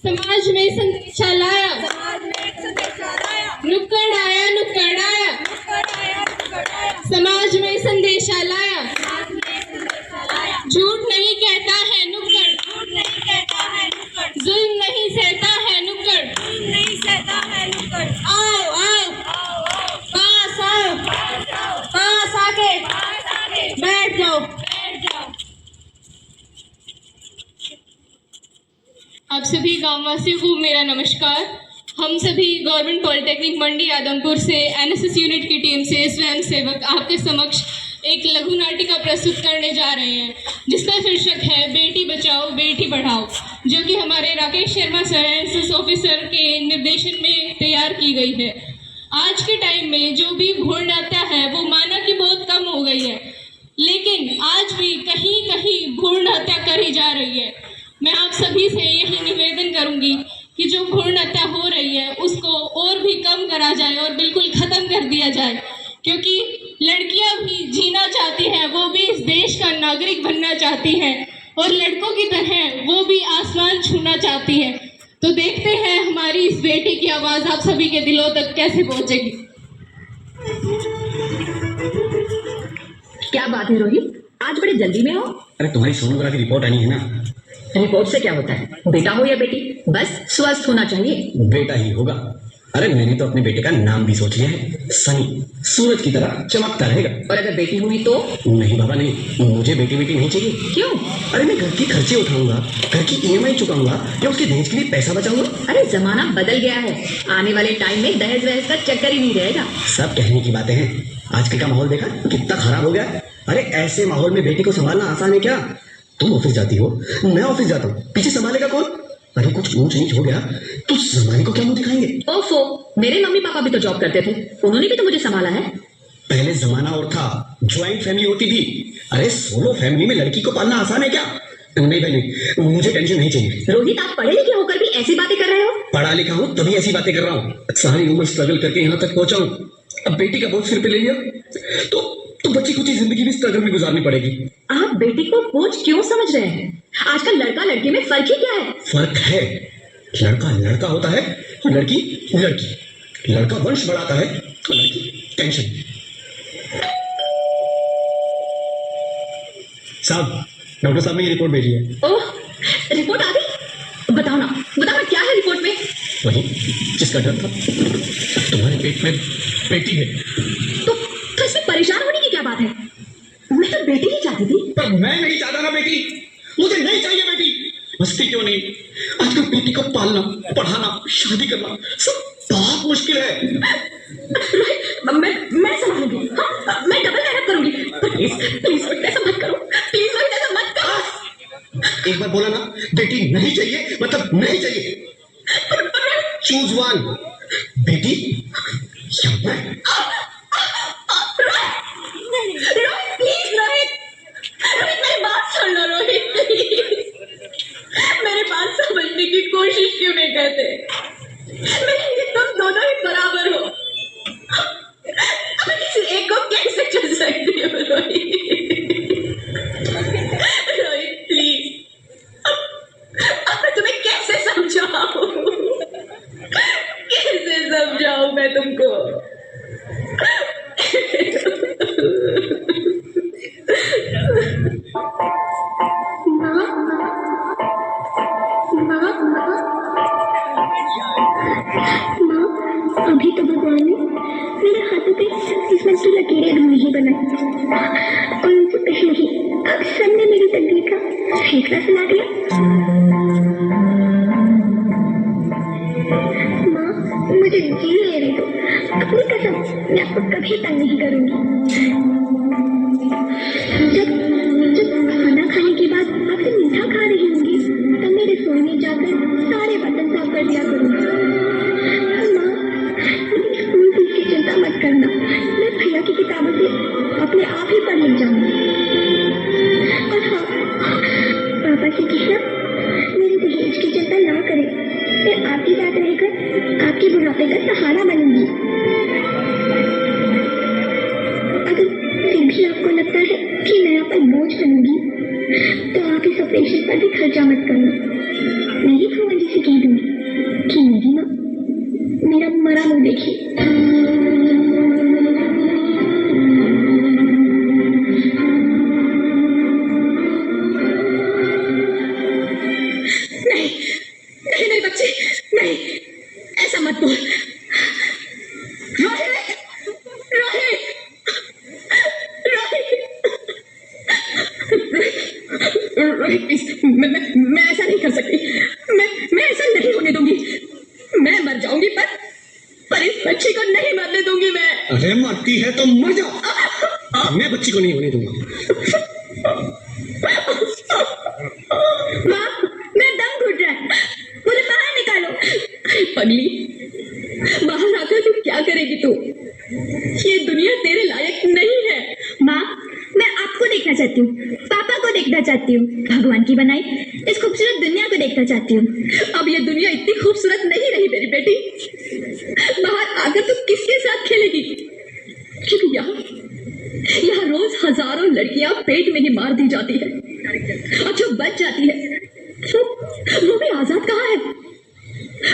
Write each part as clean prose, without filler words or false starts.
समाज में संदेशा लाया, नुक्कड़ आया नुक्कड़ आया, समाज में संदेशा लाया, झूठ नहीं कहता है नुक्कड़, जुल्म नहीं सहता है नुक्कड़, आओ आओ पास आओ, पास आके बैठ जाओ। आप सभी गांववासियों को मेरा नमस्कार। हम सभी गवर्नमेंट पॉलिटेक्निक मंडी आदमपुर से एनएसएस यूनिट की टीम से स्वयं सेवक आपके समक्ष एक लघु नाटिका प्रस्तुत करने जा रहे हैं, जिसका शीर्षक है बेटी बचाओ बेटी पढ़ाओ, जो कि हमारे Rakesh Sharma sir NSS officer के निर्देशन में तैयार की गई है। आज के टाइम में जो भी भ्रूण हत्या है वो माना कि बहुत कम हो गई है, लेकिन आज भी कहीं कहीं भ्रूण हत्या करी जा रही है। मैं आप सभी से यही निवेदन करूंगी कि जो भ्रूण हत्या हो रही है उसको और भी कम करा जाए और बिल्कुल खत्म कर दिया जाए, क्योंकि लड़कियां भी जीना चाहती हैं, वो भी इस देश का नागरिक बनना चाहती हैं और लड़कों की तरह वो भी आसमान छूना चाहती हैं। तो देखते हैं हमारी इस बेटी की आवाज आप सभी के दिलों तक कैसे पहुंचेगी। क्या बात है रोहित, आज बड़े जल्दी में हो? अरे तुम्हारी सोनोग्राफी रिपोर्ट आनी है ना। रिपोर्ट से क्या होता है? बेटा हो या बेटी, बस स्वस्थ होना चाहिए। बेटा ही होगा। अरे मैंने तो अपने बेटे का नाम भी सोच लिया है, सनी, सूरज की तरह चमकता रहेगा। और अगर बेटी हुई तो? नहीं बाबा नहीं, मुझे बेटी नहीं चाहिए। क्यों? अरे मैं घर के खर्चे उठाऊंगा, घर की ईएमआई चुकाऊंगा या उसके दहेज के लिए पैसा बचाऊंगा। अरे जमाना बदल गया है, आने वाले टाइम में दहेज वहेज का चक्कर ही नहीं रहेगा। सब कहने की बातें हैं, आजकल का माहौल देखा कितना खराब हो गया है। अरे ऐसे माहौल में बेटी को संभालना आसान है क्या? तुम ऑफिस जाती हो, मैं ऑफिस जाता हूँ, पीछे संभालेगा कौन? अरे कुछ ऊंच नीच हो गया तो जमाने को क्या मुंह दिखाएंगे? ओफो, मेरे मम्मी पापा भी तो जॉब करते थे, उन्होंने भी तो मुझे संभाला है। पहले जमाना और था, ज्वाइंट फैमिली होती थी। अरे सोलो फैमिली में लड़की को पालना आसान है क्या? नहीं भाई नहीं, मुझे टेंशन नहीं चाहिए। रोहित, आप पढ़े लिखे होकर भी ऐसी बातें कर रहे हो? पढ़ा लिखा हूँ तभी ऐसी बातें कर रहा हूँ। सारी उम्र स्ट्रगल करके यहाँ तक पहुंचा हूँ, अब बेटी का बोझ सिर पे ले लिया तो बच्ची कुछ जिंदगी भी स्ट्रगल में गुजारनी पड़ेगी। आप बेटी को बोझ क्यों समझ रहे हैं? आजकल लड़का लड़की में फर्क ही क्या है? फर्क है, लड़का लड़का होता है, लड़की लड़की। लड़का वंश बढ़ाता है, लड़की टेंशन। साहब, डॉक्टर साहब ने ये रिपोर्ट भेजी है। ओह, रिपोर्ट आ गई? बताओ ना क्या है रिपोर्ट में? वही जिसका डर था, तुम्हारे पेट में बेटी है। तो इसमें परेशान होने की क्या बात है? मैं तो बेटी ही चाहती थी। पर मैं नहीं चाहता ना बेटी, मुझे नहीं चाहिए बेटी। मस्ती क्यों नहीं, आजकल बेटी को पालना, पढ़ाना, शादी करना सब बहुत मुश्किल है। मैं संभालूंगी, हाँ, मैं डबल मेहनत करूंगी। प्लीज प्लीज ऐसा मत करो, प्लीज ऐसा मत करो। एक बार बोला ना, बेटी नहीं चाहिए मतलब नहीं चाहिए। चूज वन, बेटी या मैं। रोहित प्लीज, रोहित मेरी बात सुन लो। रोहित प्लीज, मेरी बात समझने की कोशिश क्यों नहीं करते? मेरे लिए तुम दोनों ही बराबर हो, किसी एक को कैसे चुन सकती हो? रोहित प्लीज, अब मैं तुम्हें कैसे समझाऊं? कैसे समझाऊं मैं तुमको? अभी तो भगवान ने मेरे हाथों पे किस्मत की लकीरें नहीं बनाई और उनसे पहले ही अब सबने मेरी तकदीर का फैसला सुना दिया। माँ, मुझे जी लेने दो, अपनी कसम मैं आपको कभी तंग नहीं करूंगी। जब खाना खाने के बाद आपसे मीठा खा रही होंगी तब मेरे सोने में जाकर सारे बर्तन साफ कर दिया करूंगी। चिंता मत करना, मैं भैया की किताबों से अपने आप ही पढ़ लिख जाऊंगी। और हाँ, पापा से कहना मेरे दहेज की चिंता ना करें, मैं आपके साथ रहकर आपके बुढ़ापे का सहारा बनूंगी। अगर फिर भी आपको लगता है कि मैं आप पर बोझ बनूंगी तो आप इस ऑपरेशन पर भी खर्चा मत करना, मैं ही भगवान जी से कह दूंगी। होने की। नहीं नहीं मेरी बच्ची, नहीं, ऐसा मत बोल। रोहित, रोहित, रोहित प्लीज, मैं ऐसा नहीं कर सकती। मैं ऐसा नहीं होने दूंगी। मैं मर जाऊंगी पर इस बच्ची को नहीं मरने दूंगी मैं। अरे मरती है तो मर जाओ, मैं बच्ची को नहीं होने दूंगा। माँ, मेरा दम घुट रहा है, मुझे बाहर निकालो। अरे पगली, बाहर आकर तू क्या करेगी तू? ये दुनिया तेरे लायक नहीं है। माँ, मैं आपको देखना चाहती हूँ, पापा को देखना चाहती हूँ, भगवान की बनाई इस खूबसूरत दुनिया को देखना चाहती हूँ। अब ये दुनिया इतनी खूबसूरत नहीं रही मेरी बेटी। बाहर आकर तू किसके साथ खेलेगी? क्योंकि यहाँ रोज हजारों लड़कियां पेट में ही मार दी जाती है, और जो बच जाती है वो भी आजाद कहाँ है?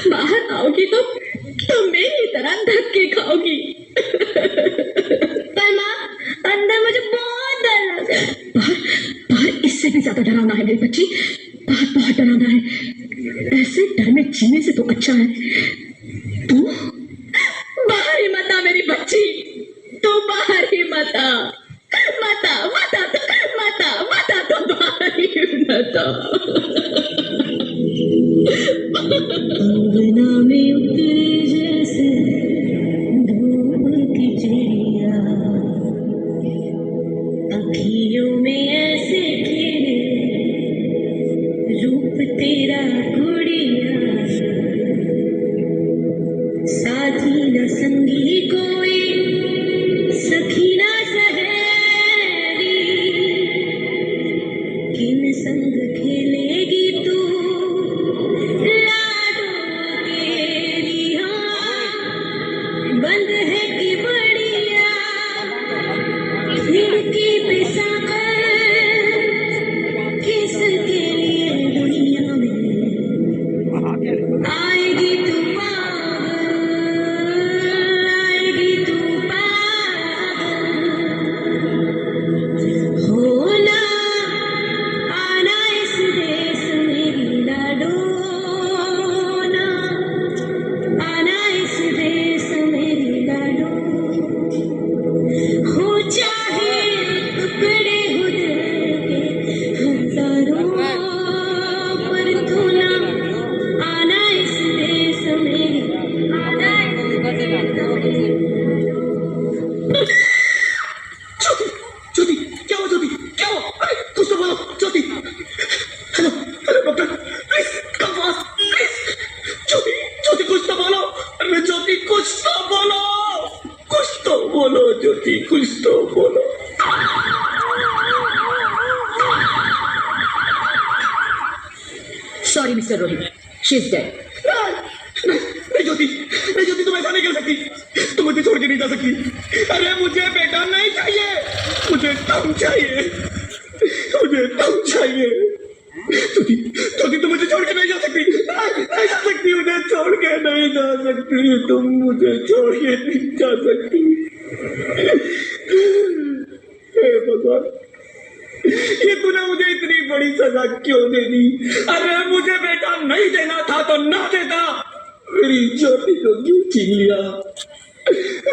बाहर आओगी तो मेरी तरह धक्के खाओगी। पर माँ, अंदर मुझे बहुत डर लग रहा है। बाहर इससे भी ज्यादा डरावना है मेरी बच्ची, बहुत बहुत डरावना है। ऐसे डर में जीने से तो अच्छा है तू बाहर ही मत आ मेरी बच्ची, तू बाहर ही मत आ, मत आ, मत आ, मत आ, मत आ, तो बाहर ही मत आ। अंगना में उतरी जैसे धूप की चिड़िया, अखियों में ऐसे खिले रूप तेरा गुड़िया, साथी न संगी कोई, सखी ना सहेली, किन संग खेलेगी तू लाडो तेरी। हाँ, बंद है कि बढ़िया खिड़की पे साकर, किसके लिए दुनिया में आएगी तू पागल, आएगी तू पागल। होना आना इस देश मेरी लाडो ना, आना इस देश मेरी लाडो। हो चाहे टुकड़े हो दिल के हजारों, पर तू ना आना इस देश मेरी, आना ज्योति, क्या हुआ ज्योति, क्या हुआ? अरे कुछ तो बोलो Jyoti. Hello hello doctor, please come fast please. Jyoti, Jyoti कुछ तो बोलो। अरे ज्योति कुछ तो बोलो, कुछ तो बोलो ज्योति, कुछ तो बोलो। Sorry mister Rohit, she is dead. नहीं ज्योति, नहीं ज्योति, तुम ऐसा नहीं कर सकती, तुम मुझे छोड़ के नहीं जा सकती। अरे मुझे बेटा नहीं चाहिए, मुझे तुम चाहिए, मुझे तुम चाहिए। ज्योति, ज्योति तुम मुझे छोड़ के नहीं जा सकती, नहीं जा सकती, मुझे छोड़ के नहीं जा सकती, तुम मुझे छोड़ के नहीं जा सकती। हे भगवान, ये तूने मुझे इतनी बड़ी सजा क्यों दे दी? अरे मुझे बेटा नहीं देना था तो ना देता। मेरी ज्योति को क्यों छीन लिया?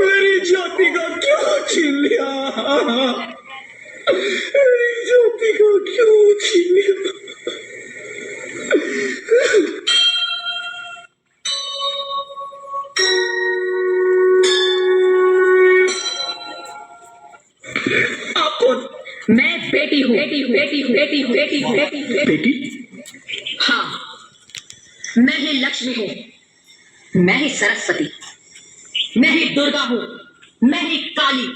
मेरी ज्योति को क्यों छीन लिया? मेरी ज्योति को क्यों छीन लिया? आप कौन? मैं बेटी हूँ, बेटी हूँ, बेटी हूँ, बेटी हूँ, बेटी हूँ, बेटी हूँ, बेटी? हाँ, मैं ही लक्ष्मी हूँ, मैं ही सरस्वती, मैं ही दुर्गा हूँ, मैं ही काली,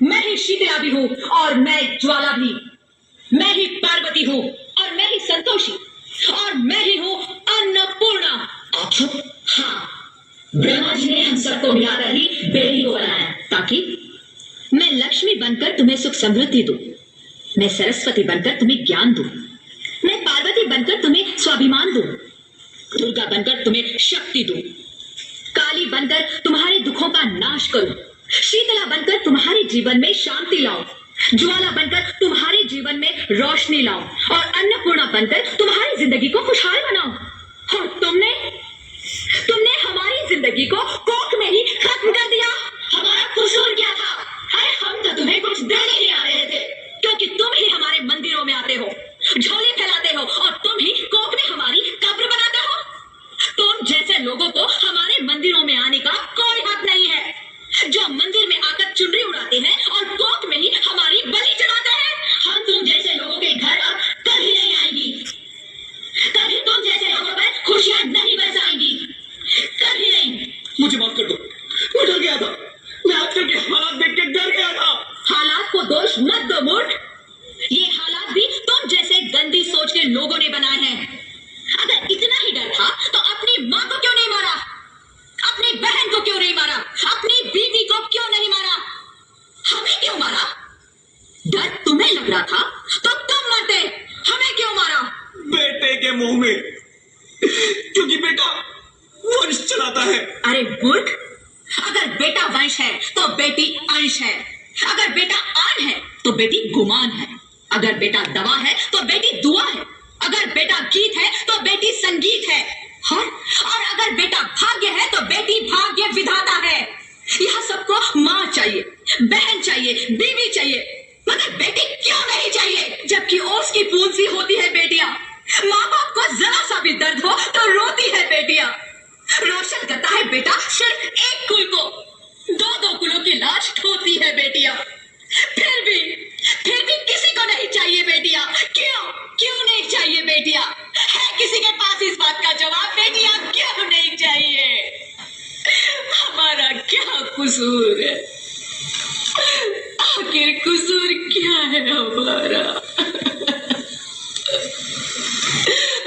मैं ही शीतला भी हूँ और मैं ज्वाला भी, मैं ही पार्वती हूँ और मैं ही संतोषी, और मैं ही हूँ अन्नपूर्णा। आप सब? हाँ, ब्रह्मा जी ने हम सबको मिलाकर ही बेटी को बनाया, ताकि मैं लक्ष्मी बनकर तुम्हें सुख समृद्धि दूं, मैं सरस्वती बनकर तुम्हें ज्ञान दूं, मैं पार्वती बनकर तुम्हें स्वाभिमान दूं, दुर्गा बनकर तुम्हें शक्ति दूं, काली काली बनकर तुम्हारे दुखों का नाश करूं, शीतला बनकर तुम्हारे जीवन में शांति लाऊं, ज्वाला बनकर तुम्हारे जीवन में रोशनी लाऊं और अन्नपूर्णा बनकर तुम्हारी जिंदगी को खुशहाल बनाऊं। और तुमने हमारी जिंदगी को कोख में ही खत्म कर दिया। हमारा कसूर क्या था? अरे हम तो तुम्हें कुछ देने ही आ रहे थे, क्योंकि तुम ही हमारे मंदिरों में आते हो, झोली फैलाते हो और तुम ही कोख में हमारी कब्र बनाते हो। तुम जैसे लोगों को हमारे मंदिरों में आने का कोई हक नहीं है, जो मंदिर में आकर चुनरी उड़ाते हैं और कोख में ही हमारी बलि चढ़ाते हैं। हम तुम जैसे लोगों के घर अब कभी नहीं आएंगी, कभी तुम जैसे लोगों पर खुशियां नहीं बरसाएंगी, कभी नहीं। मुझे माफ कर दो, मैं डर गया था। मैं आजकल के हालात देख के डर गया था। हालात को दोष मत दो मूर्ख, ये हालात भी तुम जैसे गंदी सोच के लोगों ने बनाए हैं। अगर इतना ही डर था तो अपनी माँ को क्यों नहीं मारा, अपनी बहन को क्यों नहीं मारा, अपनी बीवी को क्यों नहीं मारा, हमें क्यों मारा? डर तुम्हें लग रहा था तो तुम मरते, हमें क्यों मारा? बेटे के मुंह में, क्योंकि बेटा वंश चलाता है। अरे मूर्ख, अगर बेटा वंश है तो बेटी अंश है, अगर बेटा आन है तो बेटी गुमान है, अगर बेटा दवा है तो बेटी दुआ है, अगर बेटा गीत है तो बेटी संगीत है, और अगर बेटा भाग्य है तो बेटी भाग्य विधाता है। यह सबको माँ चाहिए, बहन चाहिए, बीवी चाहिए, मगर बेटी क्यों नहीं चाहिए? जबकि ओस की बूंद सी होती है बेटियां, माँ बाप को जरा सा भी दर्द हो तो रोती है बेटियां। रोशन करता है बेटा सिर्फ एक कुल को, दो कुलों की लाश ढोती है बेटियां। फिर भी किसी को नहीं चाहिए बेटियां। क्यों नहीं चाहिए बेटियां? है किसी के पास इस बात का जवाब? बेटियां क्यों नहीं चाहिए? हमारा क्या कसूर है? आखिर कसूर क्या है हमारा?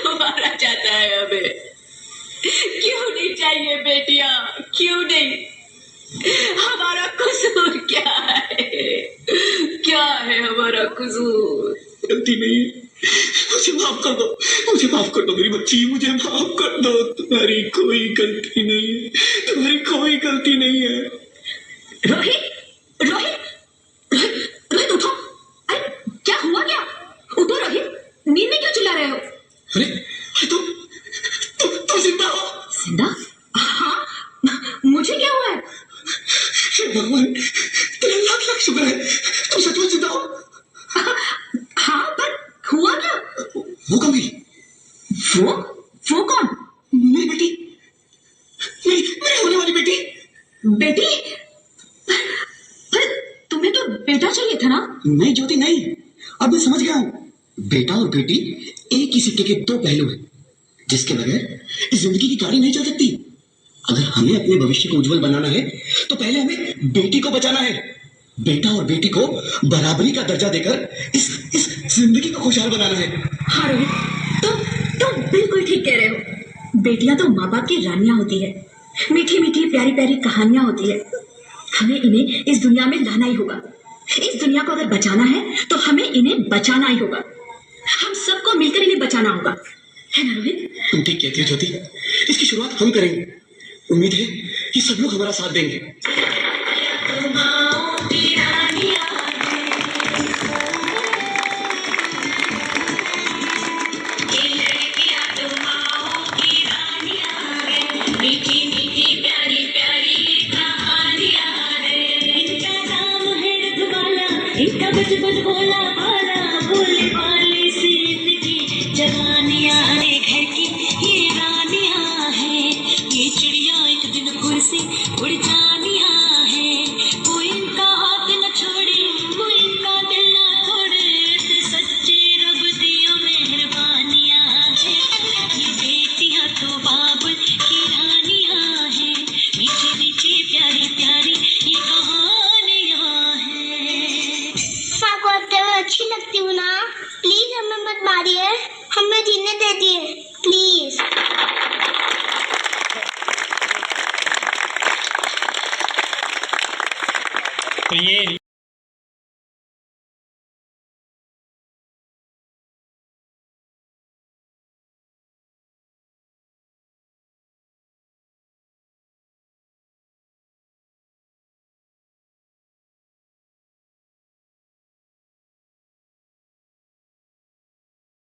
हमारा चाहता है हमें। क्यों नहीं चाहिए बेटियां? क्यों नहीं? हमारा कसूर क्या है? क्या है हमारा कसूर? गलती नहीं है, मुझे माफ कर दो, मुझे माफ कर दो मेरी बच्ची, मुझे माफ कर दो। तुम्हारी कोई गलती नहीं है, तुम्हारी कोई गलती नहीं है। रोहित, रोहित, रोहित, रोहित उठो। अरे क्या हुआ क्या? उठो रोहित, नींद में क्यों चिल्ला रहे हो? अरे तुम जिंदा हो? जिंदा? हाँ, मुझे क्या हुआ है? हे भगवान, तेरा लाख लाख शुक्र है, तुम सचमुच जिंदा हो। हाँ, पर हुआ क्या? वो कौन गई? वो कौन? मेरी बेटी, मेरी होने वाली बेटी। बेटी? पर तुम्हें तो बेटा चाहिए था ना? नहीं ज्योति नहीं, अब मैं समझ गया हूँ। बेटा और बेटी एक ही सिक्के के दो पहलू हैं, जिसके बगैर इस जिंदगी की गाड़ी नहीं चल सकती। अगर हमें अपने भविष्य को उज्जवल बनाना है तो पहले हमें बेटी को बचाना है। बेटा और बेटी को बराबरी का दर्जा देकर इस जिंदगी को खुशहाल बनाना है। हाँ रोहित, तुम बिल्कुल ठीक कह रहे हो। बेटियां तो माँ बाप की रानियां होती है, मीठी मीठी प्यारी प्यारी कहानियां होती है। हमें इन्हें इस दुनिया में लाना ही होगा। इस दुनिया को अगर बचाना है तो हमें इन्हें बचाना ही होगा। हम सबको मिलकर इन्हें बचाना होगा, है ना रोहित? तुम ठीक कहती हो ज्योति, इसकी शुरुआत हम करेंगे। उम्मीद है कि सब लोग हमारा साथ देंगे।